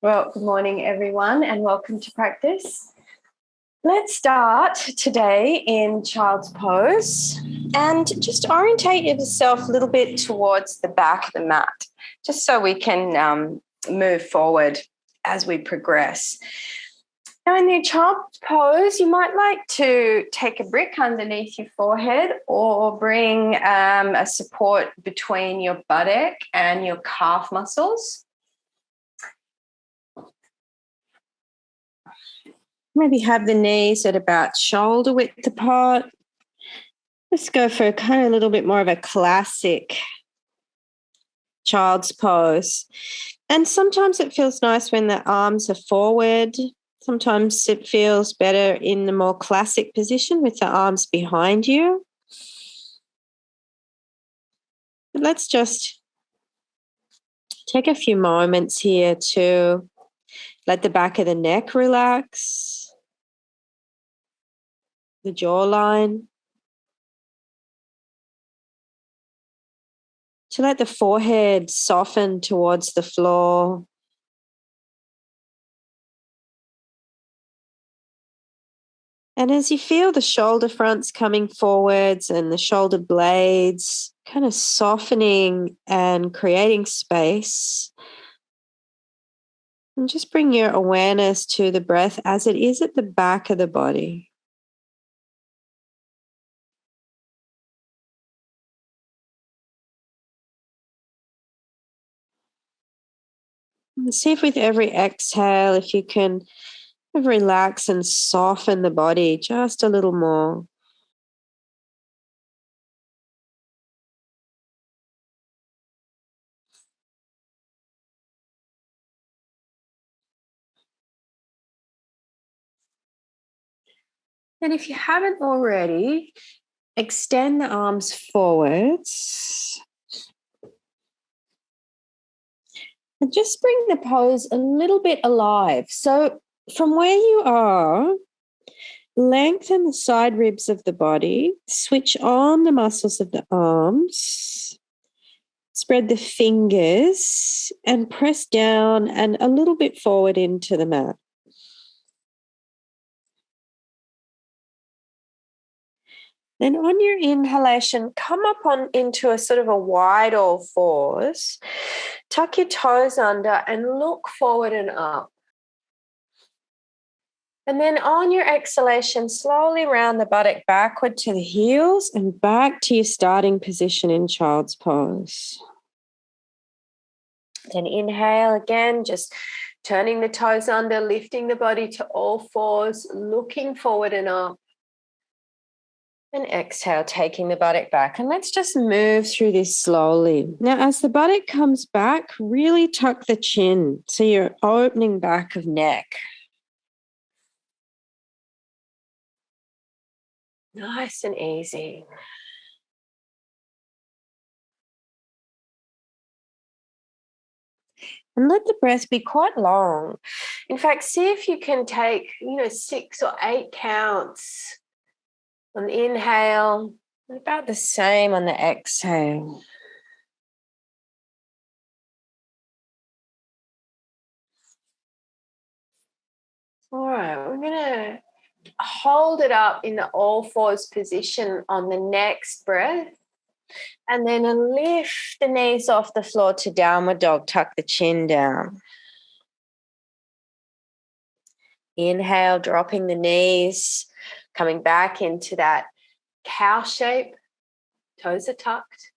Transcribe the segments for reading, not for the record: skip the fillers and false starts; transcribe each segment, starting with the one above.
Well, good morning, everyone, and welcome to practice. Let's start today in child's pose and just orientate yourself a little bit towards the back of the mat, just so we can move forward as we progress. Now, in the child's pose, you might like to take a brick underneath your forehead or bring a support between your buttock and your calf muscles. Maybe have the knees at about shoulder width apart. Let's go for kind of a little bit more of a classic child's pose. And sometimes it feels nice when the arms are forward. Sometimes it feels better in the more classic position with the arms behind you. But let's just take a few moments here to let the back of the neck relax, the jawline, to let the forehead soften towards the floor. And as you feel the shoulder fronts coming forwards and the shoulder blades kind of softening and creating space, and just bring your awareness to the breath as it is at the back of the body. And see if with every exhale, if you can relax and soften the body just a little more. And if you haven't already, extend the arms forwards. And just bring the pose a little bit alive. So from where you are, lengthen the side ribs of the body, switch on the muscles of the arms, spread the fingers, and press down and a little bit forward into the mat. Then on your inhalation, come up on into a sort of a wide all fours. Tuck your toes under and look forward and up. And then on your exhalation, slowly round the buttock backward to the heels and back to your starting position in child's pose. Then inhale again, just turning the toes under, lifting the body to all fours, looking forward and up. And exhale, taking the buttock back. And let's just move through this slowly. Now, as the buttock comes back, really tuck the chin. So you're opening back of neck. Nice and easy. And let the breath be quite long. In fact, see if you can take, 6 or 8 counts on the inhale, and about the same on the exhale. All right, we're going to hold it up in the all fours position on the next breath. And then lift the knees off the floor to downward dog, tuck the chin down. Inhale, dropping the knees, coming back into that cow shape, toes are tucked.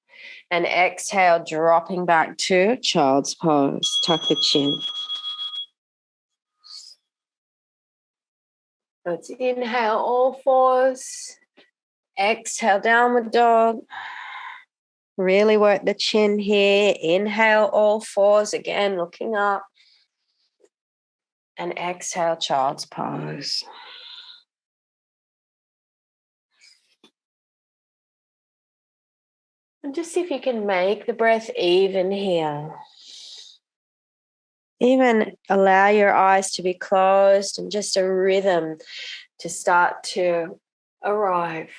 And exhale, dropping back to child's pose, tuck the chin. Let's inhale, all fours. Exhale, downward dog. Really work the chin here. Inhale, all fours. Again, looking up. And exhale, child's pose. And just see if you can make the breath even here. Even allow your eyes to be closed and just a rhythm to start to arrive.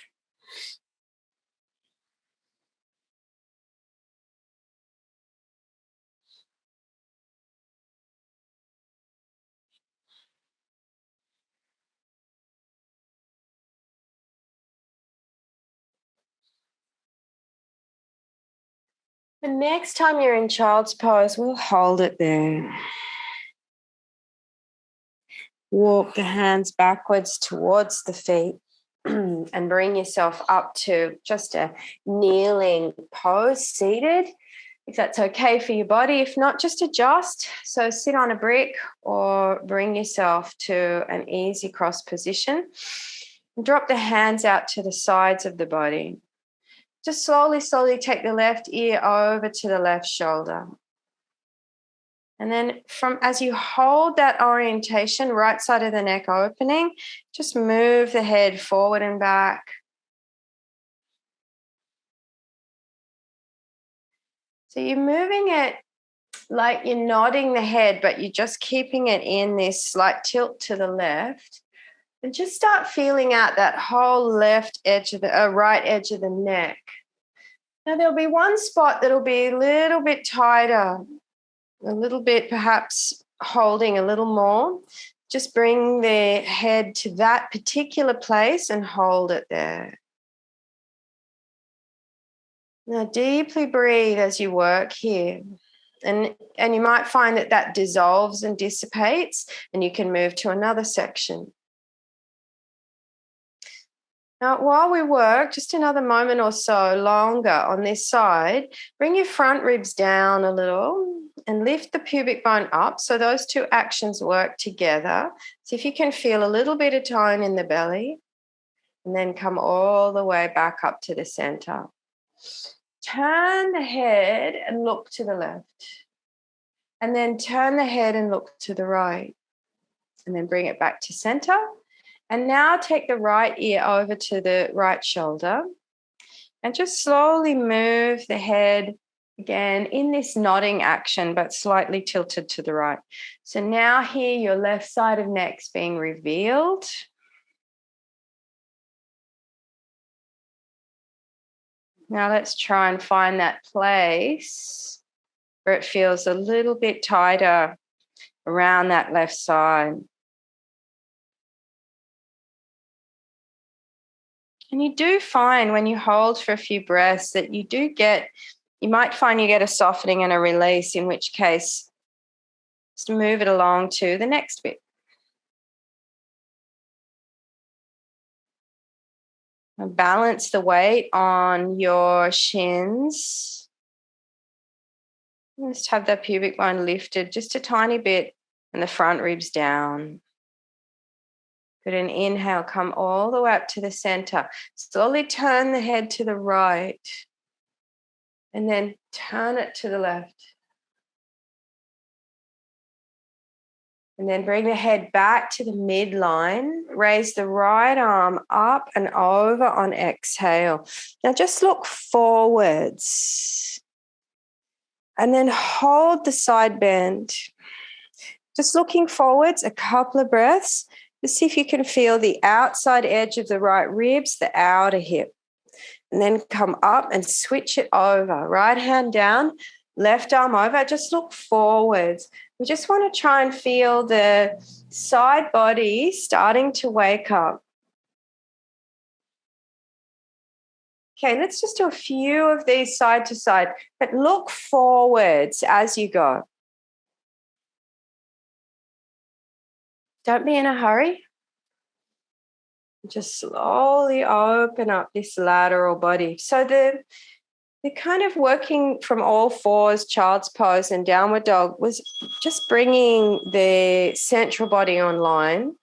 And next time you're in child's pose, we'll hold it there. Walk the hands backwards towards the feet and bring yourself up to just a kneeling pose, seated, if that's okay for your body. If not, just adjust. So sit on a brick or bring yourself to an easy cross position. And drop the hands out to the sides of the body. Just slowly take the left ear over to the left shoulder. And then as you hold that orientation, right side of the neck opening, just move the head forward and back. So you're moving it like you're nodding the head, but you're just keeping it in this slight tilt to the left. And just start feeling out that whole left edge of the right edge of the neck. Now there'll be one spot that'll be a little bit tighter, a little bit perhaps holding a little more. Just bring the head to that particular place and hold it there. Now deeply breathe as you work here. And you might find that dissolves and dissipates, and you can move to another section. Now, while we work, just another moment or so longer on this side, bring your front ribs down a little and lift the pubic bone up. So those two actions work together. See if you can feel a little bit of tone in the belly, and then come all the way back up to the center. Turn the head and look to the left. And then turn the head and look to the right. And then bring it back to center. And now take the right ear over to the right shoulder and just slowly move the head again in this nodding action, but slightly tilted to the right. So now here your left side of neck's being revealed. Now let's try and find that place where it feels a little bit tighter around that left side. And you do find when you hold for a few breaths that you might find you get a softening and a release, in which case just move it along to the next bit. And balance the weight on your shins. Just have that pubic bone lifted just a tiny bit and the front ribs down. Good, and inhale, come all the way up to the center. Slowly turn the head to the right and then turn it to the left. And then bring the head back to the midline. Raise the right arm up and over on exhale. Now just look forwards. And then hold the side bend. Just looking forwards a couple of breaths. Just see if you can feel the outside edge of the right ribs, the outer hip. And then come up and switch it over. Right hand down, left arm over. Just look forwards. We just want to try and feel the side body starting to wake up. Okay, let's just do a few of these side to side, but look forwards as you go. Don't be in a hurry. Just slowly open up this lateral body. So the kind of working from all fours, child's pose and downward dog, was just bringing the central body online.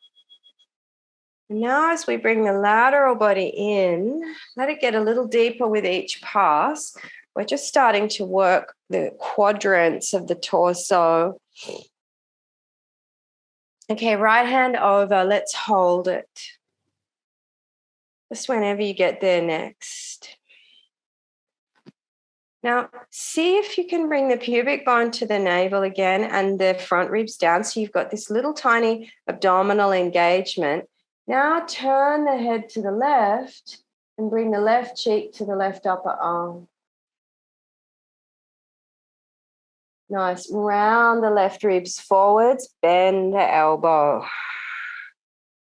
Now as we bring the lateral body in, let it get a little deeper with each pass. We're just starting to work the quadrants of the torso. Okay, right hand over, let's hold it. Just whenever you get there next. Now, see if you can bring the pubic bone to the navel again and the front ribs down. So you've got this little tiny abdominal engagement. Now turn the head to the left and bring the left cheek to the left upper arm. Nice. Round the left ribs forwards, bend the elbow.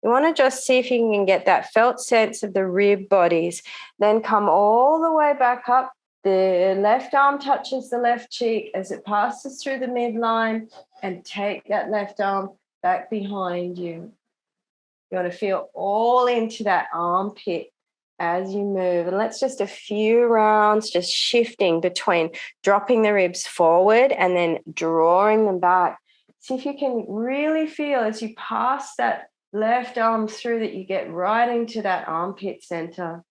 You want to just see if you can get that felt sense of the rib bodies. Then come all the way back up The left arm touches the left cheek as it passes through the midline, and take that left arm back behind you. You want to feel all into that armpit as you move. And let's just a few rounds just shifting between dropping the ribs forward and then drawing them back. See if you can really feel as you pass that left arm through that you get right into that armpit center.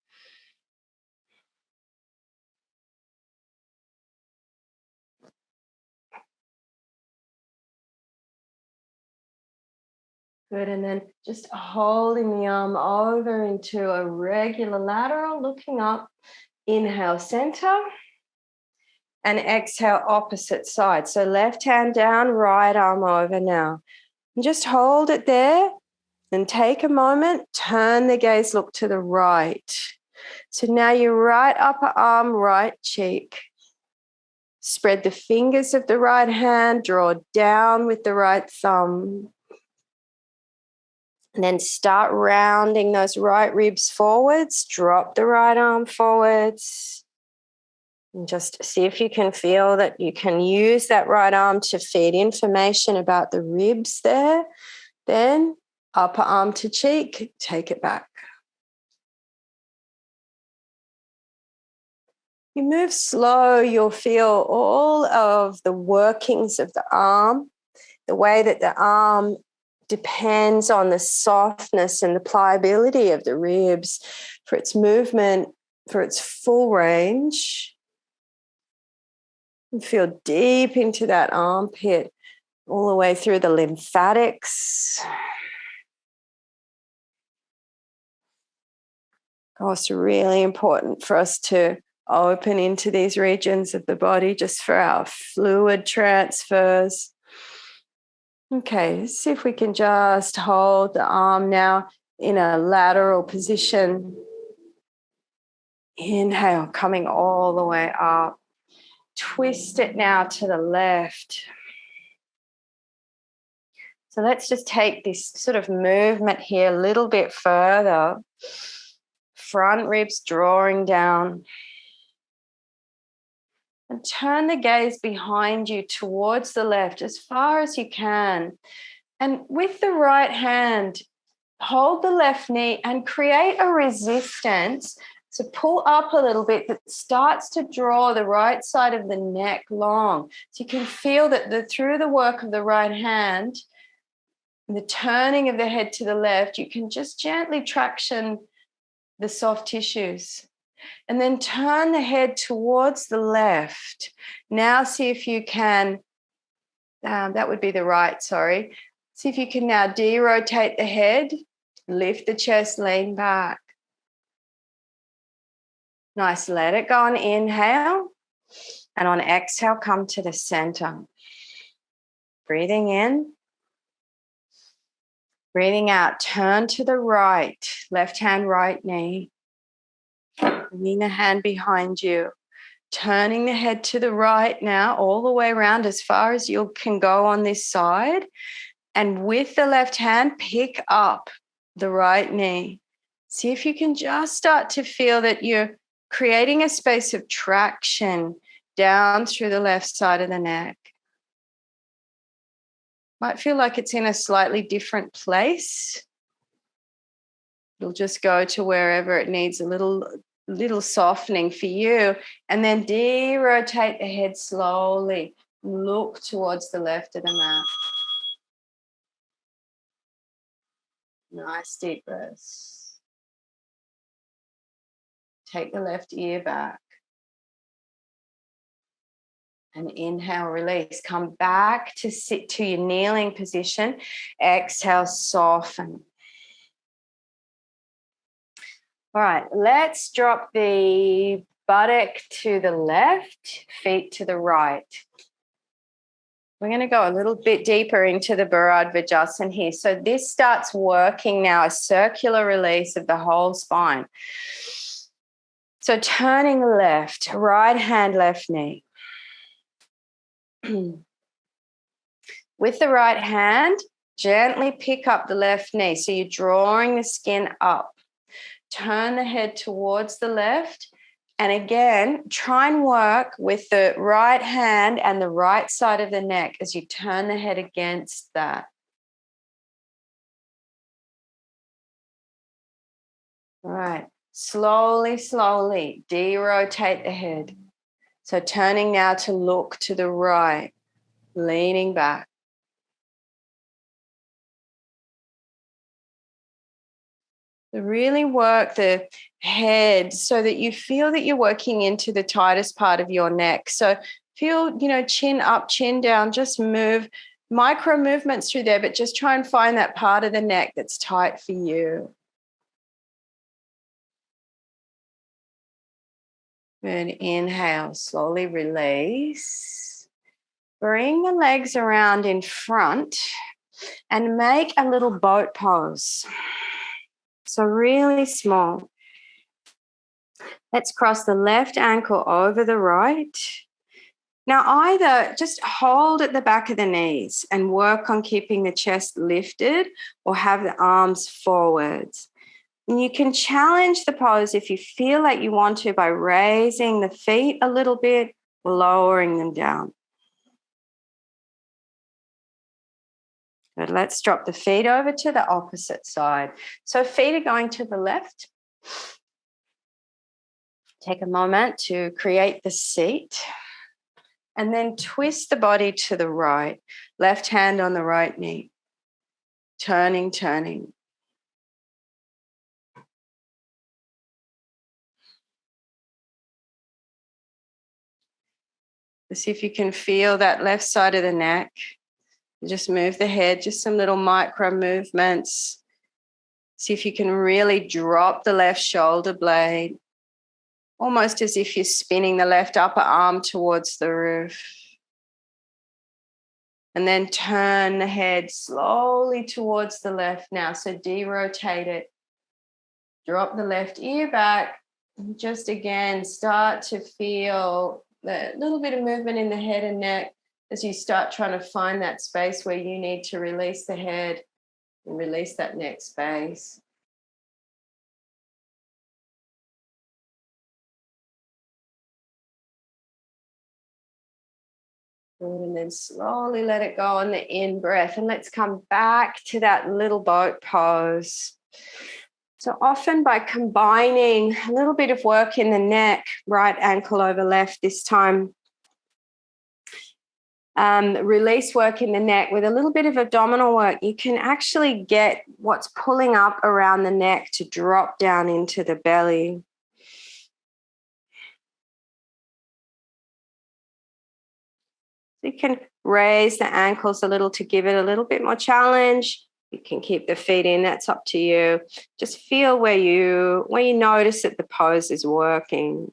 Good, and then just holding the arm over into a regular lateral, looking up. Inhale, center, and exhale, opposite side. So left hand down, right arm over now. And just hold it there, and take a moment, turn the gaze, look to the right. So now your right upper arm, right cheek. Spread the fingers of the right hand, draw down with the right thumb. And then start rounding those right ribs forwards. Drop the right arm forwards. And just see if you can feel that you can use that right arm to feed information about the ribs there. Then upper arm to cheek, take it back. You move slow, you'll feel all of the workings of the arm, the way that the arm depends on the softness and the pliability of the ribs for its movement, for its full range. And feel deep into that armpit, all the way through the lymphatics. Also really important for us to open into these regions of the body just for our fluid transfers. Okay, see if we can just hold the arm now in a lateral position. Inhale, coming all the way up. Twist it now to the left. So let's just take this sort of movement here a little bit further. Front ribs drawing down. And turn the gaze behind you towards the left as far as you can. And with the right hand, hold the left knee and create a resistance. So pull up a little bit that starts to draw the right side of the neck long. So you can feel that through the work of the right hand, and the turning of the head to the left, you can just gently traction the soft tissues. And then turn the head towards the left. Now see if you can, that would be the right, sorry. See if you can now de-rotate the head, lift the chest, lean back. Nice, let it go on inhale. And on exhale, come to the center. Breathing in. Breathing out, turn to the right, left hand, right knee. Bringing the hand behind you, turning the head to the right now, all the way around as far as you can go on this side. And with the left hand, pick up the right knee. See if you can just start to feel that you're creating a space of traction down through the left side of the neck. Might feel like it's in a slightly different place. It'll just go to wherever it needs a little softening for you, and then de-rotate the head slowly. Look towards the left of the mat. Nice deep breaths. Take the left ear back. And inhale, release. Come back to sit to your kneeling position. Exhale, soften. All right, let's drop the buttock to the left, feet to the right. We're going to go a little bit deeper into the Bharadvajasana here. So this starts working now, a circular release of the whole spine. So turning left, right hand, left knee. With the right hand, gently pick up the left knee. So you're drawing the skin up. Turn the head towards the left. And again, try and work with the right hand and the right side of the neck as you turn the head against that. All right. Slowly, slowly de-rotate the head. So turning now to look to the right, leaning back. So really work the head so that you feel that you're working into the tightest part of your neck. So feel, chin up, chin down, just move, micro movements through there, but just try and find that part of the neck that's tight for you. Good. Inhale, slowly release. Bring the legs around in front and make a little boat pose. So really small. Let's cross the left ankle over the right. Now either just hold at the back of the knees and work on keeping the chest lifted, or have the arms forwards. And you can challenge the pose if you feel like you want to by raising the feet a little bit, lowering them down. Good. Let's drop the feet over to the opposite side. So feet are going to the left. Take a moment to create the seat. And then twist the body to the right. Left hand on the right knee. Turning, turning. See if you can feel that left side of the neck. Just move the head, just some little micro movements. See if you can really drop the left shoulder blade, almost as if you're spinning the left upper arm towards the roof. And then turn the head slowly towards the left now. So de-rotate it. Drop the left ear back. And just again, start to feel the little bit of movement in the head and neck as you start trying to find that space where you need to release the head and release that neck space. Good, and then slowly let it go on the in-breath. And let's come back to that little boat pose. So often by combining a little bit of work in the neck, right ankle over left this time, release work in the neck with a little bit of abdominal work, you can actually get what's pulling up around the neck to drop down into the belly. You can raise the ankles a little to give it a little bit more challenge. You can keep the feet in, that's up to you. Just feel where you notice that the pose is working.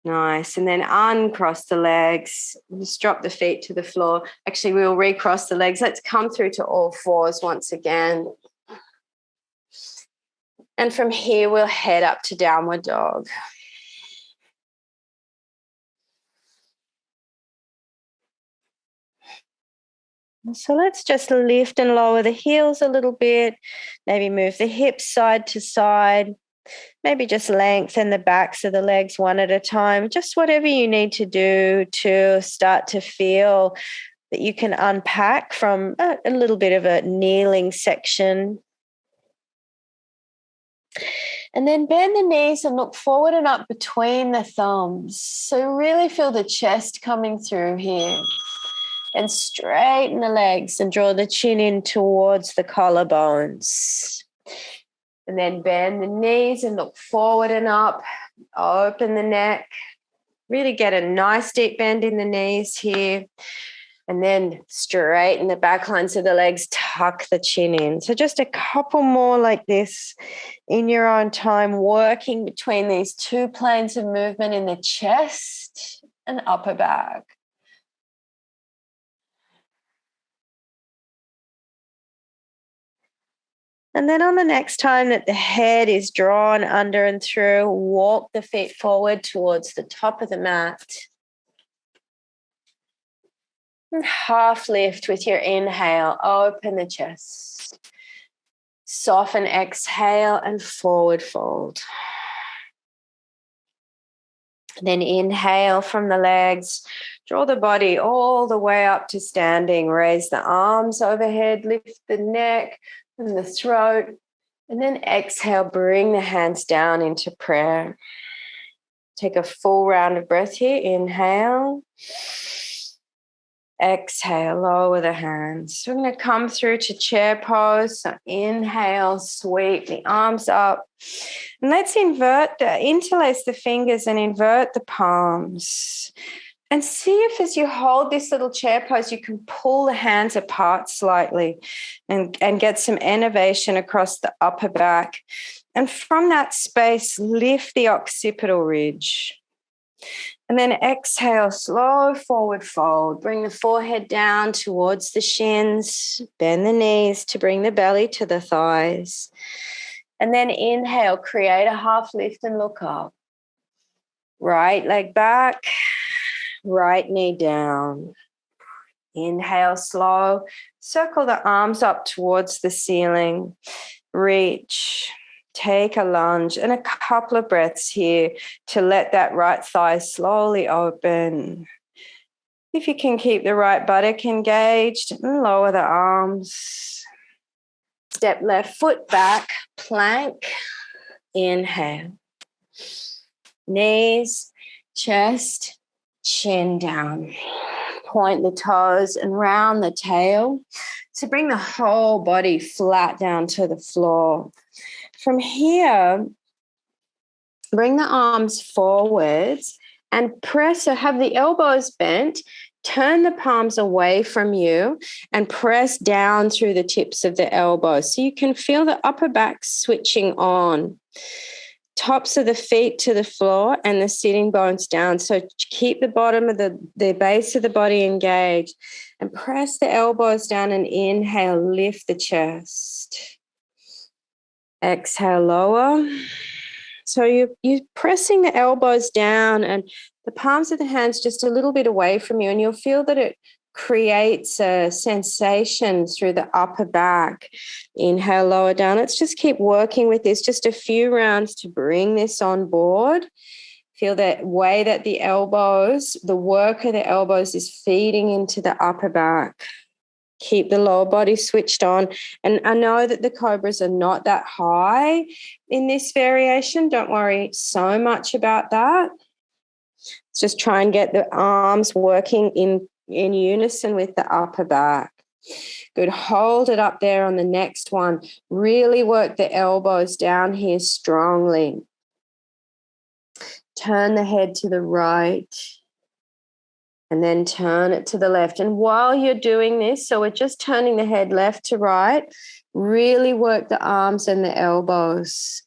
Nice. And then uncross the legs. Just drop the feet to the floor. Actually, we'll recross the legs. Let's come through to all fours once again. And from here, we'll head up to downward dog. So let's just lift and lower the heels a little bit. Maybe move the hips side to side. Maybe just lengthen the backs of the legs one at a time. Just whatever you need to do to start to feel that you can unpack from a little bit of a kneeling section. And then bend the knees and look forward and up between the thumbs. So really feel the chest coming through here. And straighten the legs and draw the chin in towards the collarbones. And then bend the knees and look forward and up. Open the neck. Really get a nice deep bend in the knees here. And then straighten the back lines of the legs. Tuck the chin in. So just a couple more like this in your own time, working between these two planes of movement in the chest and upper back. And then on the next time that the head is drawn under and through, walk the feet forward towards the top of the mat. And half lift with your inhale, open the chest. Soften, exhale, and forward fold. Then inhale from the legs. Draw the body all the way up to standing. Raise the arms overhead, lift the neck and the throat. And then exhale, bring the hands down into prayer. Take a full round of breath here. Inhale. Exhale, lower the hands. So we're going to come through to chair pose. So inhale, sweep the arms up. And let's interlace the fingers and invert the palms. And see if as you hold this little chair pose, you can pull the hands apart slightly and get some innervation across the upper back. And from that space, lift the occipital ridge. And then exhale, slow forward fold. Bring the forehead down towards the shins. Bend the knees to bring the belly to the thighs. And then inhale, create a half lift and look up. Right leg back, right knee down. Inhale, slow. Circle the arms up towards the ceiling. Reach. Take a lunge and a couple of breaths here to let that right thigh slowly open. If you can keep the right buttock engaged and lower the arms. Step left foot back, plank. Inhale. Knees, chest, chin down. Point the toes and round the tail. So bring the whole body flat down to the floor. From here, bring the arms forwards and press, so have the elbows bent, turn the palms away from you and press down through the tips of the elbows. So you can feel the upper back switching on. Tops of the feet to the floor and the sitting bones down. So keep the bottom of the base of the body engaged and press the elbows down and inhale, lift the chest. Exhale, lower. So you're pressing the elbows down and the palms of the hands just a little bit away from you, and you'll feel that it creates a sensation through the upper back. Inhale, lower down. Let's just keep working with this, just a few rounds to bring this on board. Feel that way that the elbows, the work of the elbows is feeding into the upper back. Keep the lower body switched on. And I know that the cobras are not that high in this variation. Don't worry so much about that. Just try and get the arms working in unison with the upper back. Good. Hold it up there on the next one. Really work the elbows down here strongly. Turn the head to the right. And then turn it to the left. And while you're doing this, so we're just turning the head left to right, really work the arms and the elbows.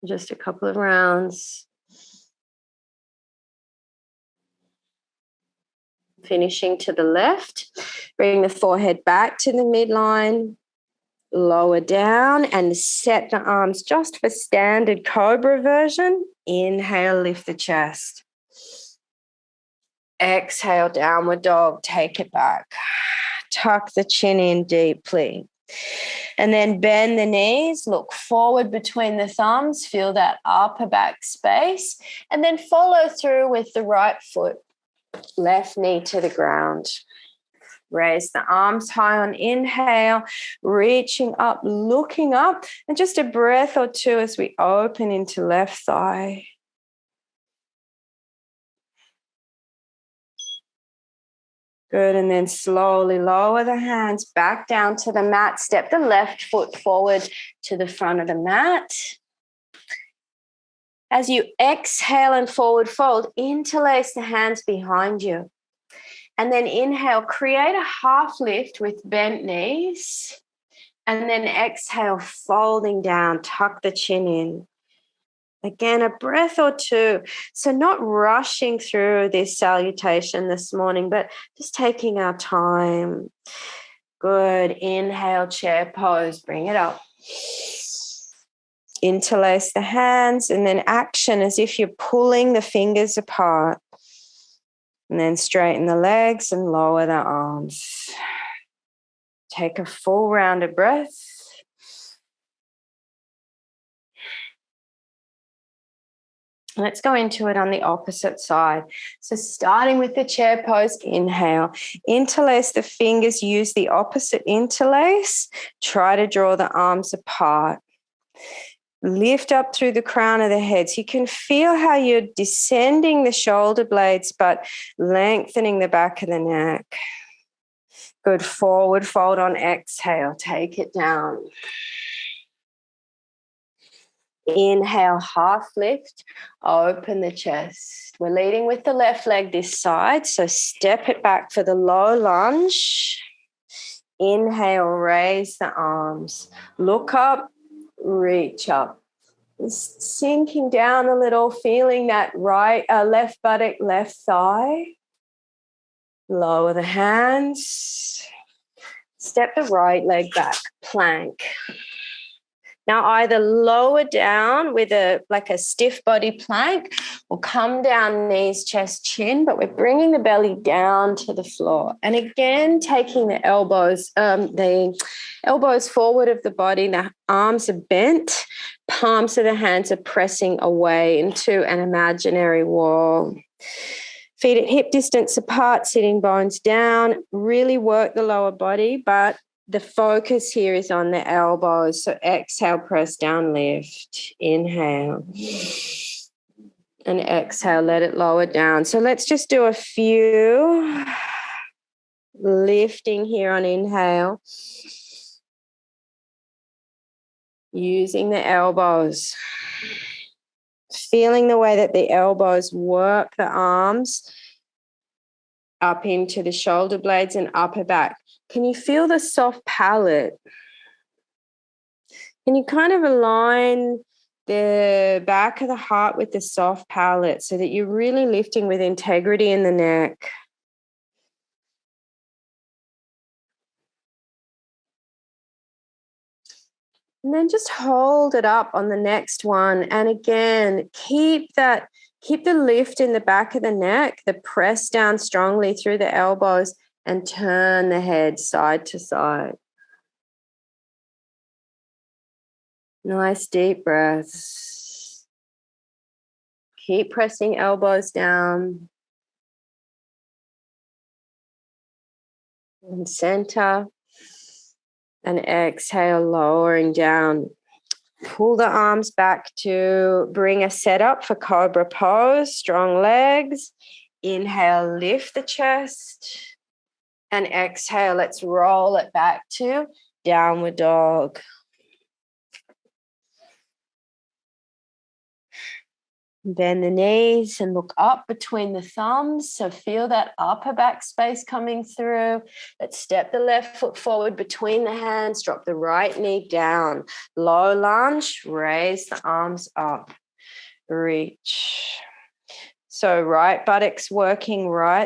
Just a couple of rounds. Finishing to the left. Bring the forehead back to the midline. Lower down and set the arms just for standard cobra version. Inhale, lift the chest. Exhale, downward dog, take it back. Tuck the chin in deeply. And then bend the knees, look forward between the thumbs, feel that upper back space, and then follow through with the right foot, left knee to the ground. Raise the arms high on inhale, reaching up, looking up, and just a breath or two as we open into left thigh. Good, and then slowly lower the hands back down to the mat. Step the left foot forward to the front of the mat. As you exhale and forward fold, interlace the hands behind you. And then inhale, create a half lift with bent knees. And then exhale, folding down, tuck the chin in. Again, a breath or two. So not rushing through this salutation this morning, but just taking our time. Good. Inhale, chair pose. Bring it up. Interlace the hands and then action as if you're pulling the fingers apart. And then straighten the legs and lower the arms. Take a full round of breath. Let's go into it on the opposite side. So starting with the chair pose, inhale. Interlace the fingers, use the opposite interlace. Try to draw the arms apart. Lift up through the crown of the head. So you can feel how you're descending the shoulder blades, but lengthening the back of the neck. Good. Forward fold on exhale. Take it down. Inhale, half lift, open the chest. We're leading with the left leg this side, so step it back for the low lunge. Inhale, raise the arms. Look up, reach up. Sinking down a little, feeling that left buttock, left thigh. Lower the hands. Step the right leg back, plank. Now either lower down with a stiff body plank or come down knees, chest, chin, but we're bringing the belly down to the floor. And again, taking the elbows forward of the body, the arms are bent, palms of the hands are pressing away into an imaginary wall. Feet at hip distance apart, sitting bones down. Really work the lower body, but the focus here is on the elbows. So exhale, press down, lift. Inhale. And exhale, let it lower down. So let's just do a few. Lifting here on inhale. Using the elbows. Feeling the way that the elbows work the arms up into the shoulder blades and upper back. Can you feel the soft palate? Can you kind of align the back of the heart with the soft palate so that you're really lifting with integrity in the neck? And then just hold it up on the next one. And again, keep the lift in the back of the neck, the press down strongly through the elbows, and turn the head side to side. Nice deep breaths. Keep pressing elbows down. And center. And exhale, lowering down. Pull the arms back to bring a setup for cobra pose. Strong legs. Inhale, lift the chest. And exhale, let's roll it back to downward dog. Bend the knees and look up between the thumbs. So feel that upper back space coming through. Let's step the left foot forward between the hands. Drop the right knee down. Low lunge, raise the arms up. Reach. So right buttocks working right